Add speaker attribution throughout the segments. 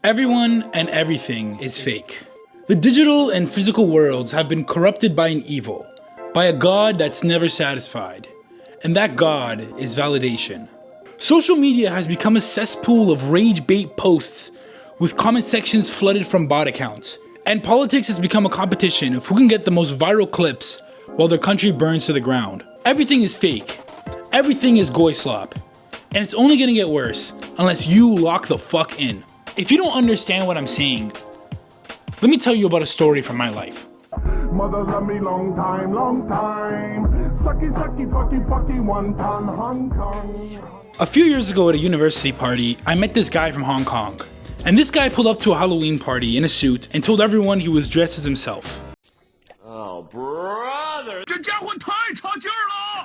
Speaker 1: Everyone and everything is fake. The digital and physical worlds have been corrupted by an evil, by a god that's never satisfied. And that god is validation. Social media has become a cesspool of rage bait posts with comment sections flooded from bot accounts. And politics has become a competition of who can get the most viral clips while their country burns to the ground. Everything is fake. Everything is goy slop. And it's only gonna get worse unless you lock the fuck in. If you don't understand what I'm saying, let me tell you about a story from my life.
Speaker 2: Mother love me long time, long time. Sucky, sucky, fucky, fucky, one ton, Hong Kong.
Speaker 1: A few years ago at a university party, I met this guy from Hong Kong. And this guy pulled up to a Halloween party in a suit and told everyone he was dressed as himself.
Speaker 3: Oh, brother!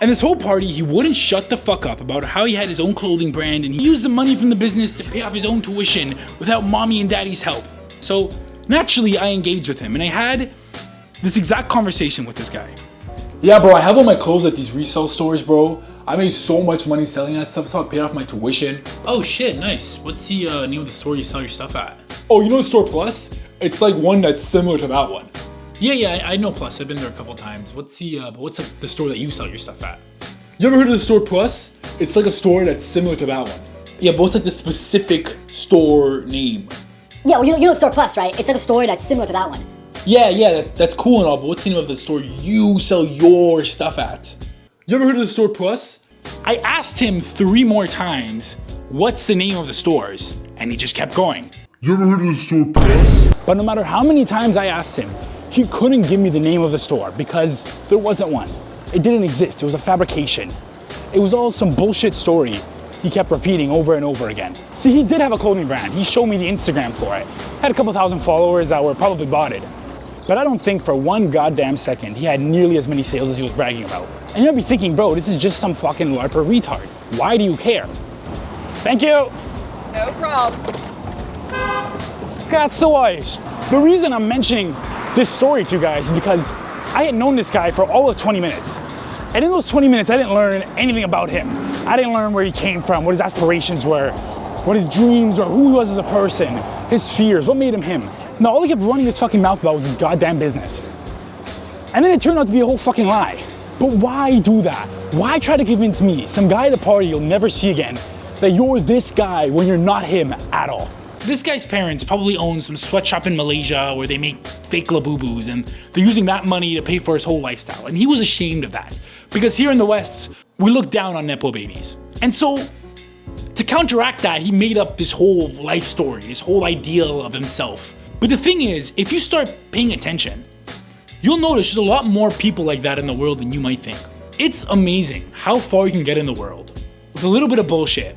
Speaker 1: And this whole party, he wouldn't shut the fuck up about how he had his own clothing brand and he used the money from the business to pay off his own tuition without mommy and daddy's help. So naturally, I engaged with him and I had this exact conversation with this guy. Yeah, bro, I have all my clothes at these resale stores, bro. I made so much money selling that stuff, so I paid off my tuition.
Speaker 4: Oh shit, nice. What's the name of the store you sell your stuff at?
Speaker 1: Oh, you know the Store Plus? It's like one that's similar to that one.
Speaker 4: Yeah, I know Plus. I've been there a couple times. What's the store that you sell your stuff at?
Speaker 1: You ever heard of the Store Plus? It's like a store that's similar to that one. Yeah, but it's like the specific store name.
Speaker 5: Yeah, well, you know Store Plus, right? It's like a store that's similar to that one.
Speaker 1: Yeah, that's cool and all, but what's the name of the store you sell your stuff at? You ever heard of the Store Plus? I asked him 3 more times, what's the name of the stores? And he just kept going.
Speaker 2: You ever heard of the Store Plus?
Speaker 1: But no matter how many times I asked him, he couldn't give me the name of the store because there wasn't one. It didn't exist, it was a fabrication. It was all some bullshit story he kept repeating over and over again. See, he did have a clothing brand. He showed me the Instagram for it. Had a couple thousand followers that were probably bought it. But I don't think for one goddamn second he had nearly as many sales as he was bragging about. And you'll be thinking, bro, this is just some fucking larper retard. Why do you care? Thank you.
Speaker 6: No problem.
Speaker 1: That's so ice. The reason I'm mentioning this story to you guys is because I had known this guy for all of 20 minutes. And in those 20 minutes, I didn't learn anything about him. I didn't learn where he came from, what his aspirations were, what his dreams were, who he was as a person, his fears, what made him him. No, all he kept running his fucking mouth about was his goddamn business. And then it turned out to be a whole fucking lie. But why do that? Why try to convince me, some guy at a party you'll never see again, that you're this guy when you're not him at all?
Speaker 4: This guy's parents probably own some sweatshop in Malaysia where they make fake labubus and they're using that money to pay for his whole lifestyle. And he was ashamed of that because here in the West, we look down on Nepo babies. And so to counteract that, he made up this whole life story, this whole ideal of himself. But the thing is, if you start paying attention, you'll notice there's a lot more people like that in the world than you might think. It's amazing how far you can get in the world with a little bit of bullshit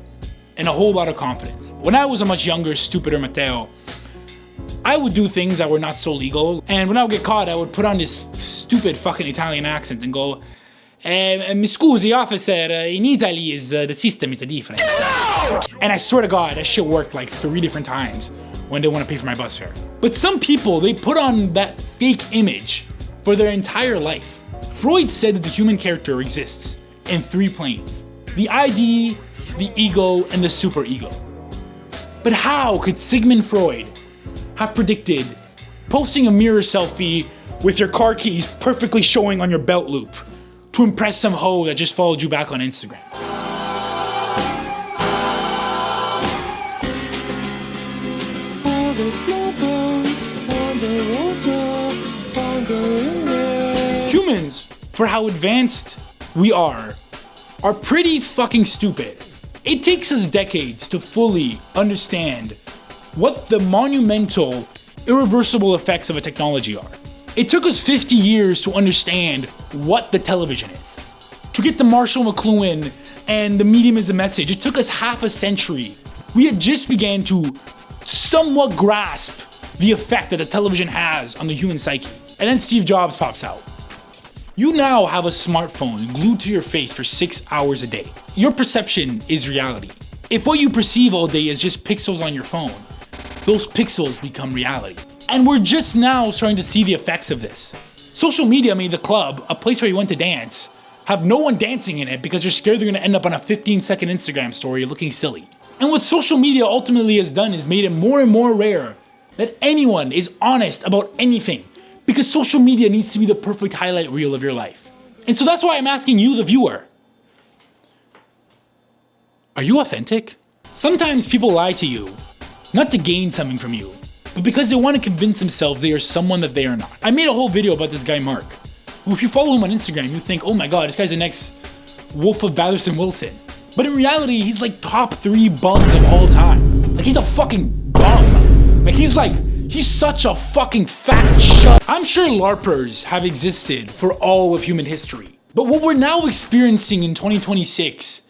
Speaker 4: and a whole lot of confidence. When I was a much younger, stupider Matteo, I would do things that were not so legal, and when I would get caught, I would put on this stupid fucking Italian accent and go, mi scusi, officer, in Italy the system is different. And I swear to God, that shit worked like 3 different times when they want to pay for my bus fare. But some people, they put on that fake image for their entire life. Freud said that the human character exists in 3 planes: the ID, the ego, and the superego. But how could Sigmund Freud have predicted posting a mirror selfie with your car keys perfectly showing on your belt loop to impress some hoe that just followed you back on Instagram? Humans, for how advanced we are pretty fucking stupid. It takes us decades to fully understand what the monumental, irreversible effects of a technology are. It took us 50 years to understand what the television is. To get the Marshall McLuhan and the medium is a message, it took us half a century. We had just began to somewhat grasp the effect that the television has on the human psyche. And then Steve Jobs pops out. You now have a smartphone glued to your face for 6 hours a day. Your perception is reality. If what you perceive all day is just pixels on your phone, those pixels become reality. And we're just now starting to see the effects of this. Social media made the club, a place where you went to dance, have no one dancing in it because you're scared they're gonna end up on a 15-second Instagram story looking silly. And what social media ultimately has done is made it more and more rare that anyone is honest about anything, because social media needs to be the perfect highlight reel of your life. And so that's why I'm asking you, the viewer, are you authentic? Sometimes people lie to you, not to gain something from you, but because they want to convince themselves they are someone that they are not. I made a whole video about this guy Mark, who if you follow him on Instagram, you think, oh my god, this guy's the next Wolf of Batherson Wilson. But in reality, he's like top 3 bums of all time. Like, he's a fucking bum. Like, he's such a fucking fat shut. I'm sure LARPers have existed for all of human history. But what we're now experiencing in 2026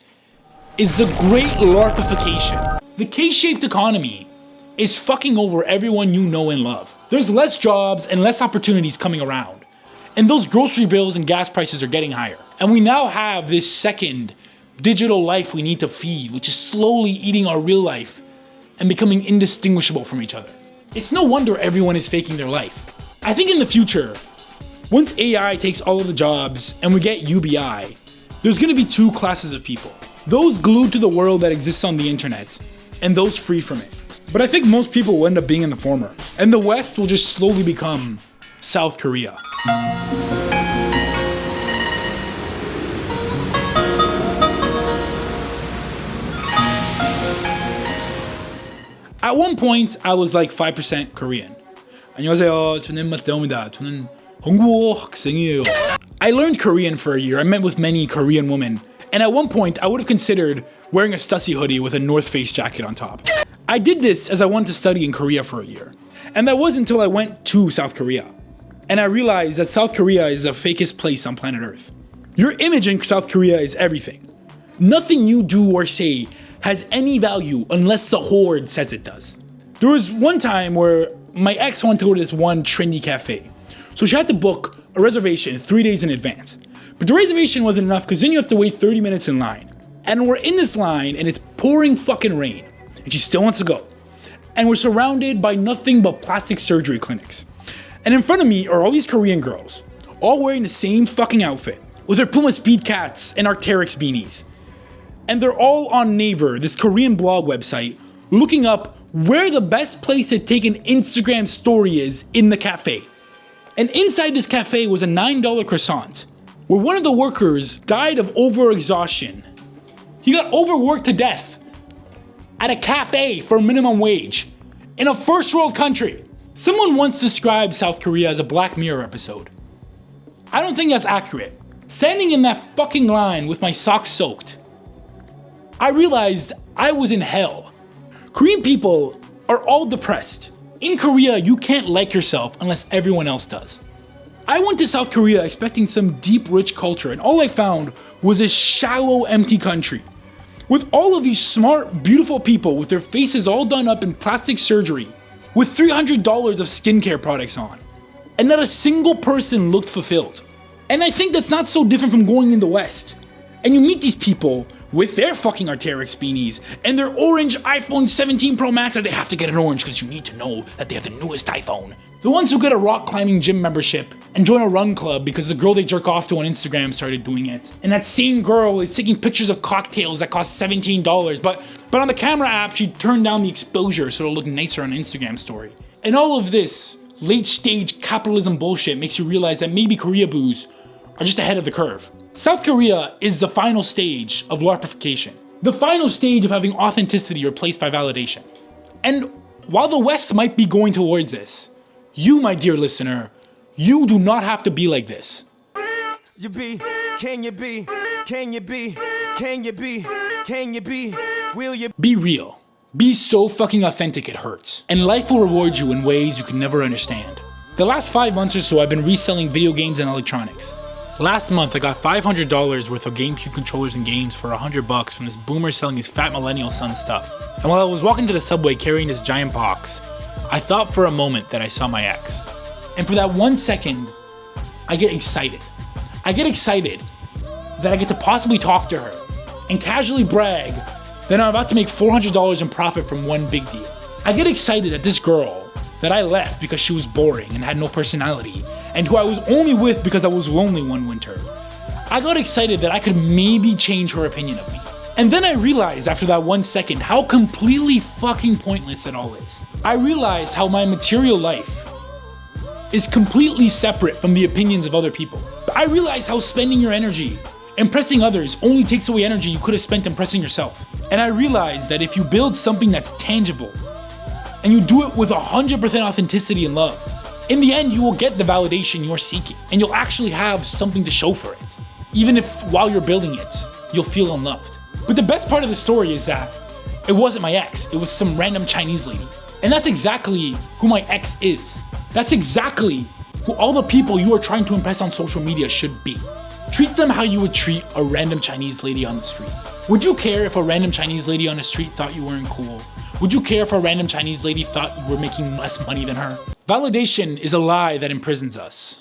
Speaker 4: is the Great Larpification. The K-shaped economy is fucking over everyone you know and love. There's less jobs and less opportunities coming around. And those grocery bills and gas prices are getting higher. And we now have this second digital life we need to feed, which is slowly eating our real life and becoming indistinguishable from each other. It's no wonder everyone is faking their life. I think in the future, once AI takes all of the jobs and we get UBI, there's gonna be 2 classes of people. Those glued to the world that exists on the internet, and those free from it. But I think most people will end up being in the former, and the West will just slowly become South Korea. At one point, I was like 5% Korean. 안녕하세요. 저는 맞다옵니다. 저는 한국어 학생이에요. I learned Korean for a year. I met with many Korean women. And at one point, I would have considered wearing a Stussy hoodie with a North Face jacket on top. I did this as I wanted to study in Korea for a year. And that was until I went to South Korea. And I realized that South Korea is the fakest place on planet Earth. Your image in South Korea is everything. Nothing you do or say has any value unless the horde says it does. There was one time where my ex wanted to go to this one trendy cafe. So she had to book a reservation 3 days in advance. But the reservation wasn't enough because then you have to wait 30 minutes in line. And we're in this line and it's pouring fucking rain. And she still wants to go. And we're surrounded by nothing but plastic surgery clinics. And in front of me are all these Korean girls, all wearing the same fucking outfit, with their Puma Speed Cats and Arc'teryx beanies. And they're all on Naver, this Korean blog website, looking up where the best place to take an Instagram story is in the cafe. And inside this cafe was a $9 croissant, where one of the workers died of overexhaustion. He got overworked to death at a cafe for minimum wage in a first world country. Someone once described South Korea as a Black Mirror episode. I don't think that's accurate. Standing in that fucking line with my socks soaked, I realized I was in hell. Korean people are all depressed. In Korea, you can't like yourself unless everyone else does. I went to South Korea expecting some deep, rich culture, and all I found was a shallow, empty country. With all of these smart, beautiful people with their faces all done up in plastic surgery, with $300 of skincare products on, and not a single person looked fulfilled. And I think that's not so different from going in the West. And you meet these people with their fucking Arc'teryx beanies and their orange iPhone 17 Pro Max that they have to get an orange because you need to know that they have the newest iPhone. The ones who get a rock climbing gym membership and join a run club because the girl they jerk off to on Instagram started doing it. And that same girl is taking pictures of cocktails that cost $17, but on the camera app she turned down the exposure so it'll look nicer on an Instagram story. And all of this late stage capitalism bullshit makes you realize that maybe Korea boos are just ahead of the curve. South Korea is the final stage of larpification. The final stage of having authenticity replaced by validation. And while the West might be going towards this, you, my dear listener, you do not have to be like this.
Speaker 6: You be, can you be, can you be, can you be, can you be, will you
Speaker 4: be real. Be so fucking authentic it hurts. And life will reward you in ways you can never understand. The last 5 months or so I've been reselling video games and electronics. Last month, I got $500 worth of GameCube controllers and games for $100 from this boomer selling his fat millennial son stuff. And while I was walking to the subway carrying this giant box, I thought for a moment that I saw my ex. And for that 1 second, I get excited. I get excited that I get to possibly talk to her and casually brag that I'm about to make $400 in profit from one big deal. I get excited that this girl that I left because she was boring and had no personality, and who I was only with because I was lonely one winter, I got excited that I could maybe change her opinion of me. And then I realized after that 1 second how completely fucking pointless it all is. I realized how my material life is completely separate from the opinions of other people. I realized how spending your energy impressing others only takes away energy you could have spent impressing yourself. And I realized that if you build something that's tangible and you do it with 100% authenticity and love, in the end you will get the validation you're seeking and you'll actually have something to show for it. Even if while you're building it, you'll feel unloved. But the best part of the story is that it wasn't my ex, it was some random Chinese lady. And that's exactly who my ex is. That's exactly who all the people you are trying to impress on social media should be. Treat them how you would treat a random Chinese lady on the street. Would you care if a random Chinese lady on the street thought you weren't cool? Would you care if a random Chinese lady thought you were making less money than her? Validation is a lie that imprisons us,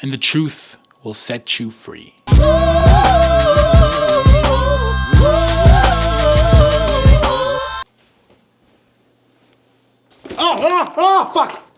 Speaker 4: and the truth will set you free. Oh, fuck!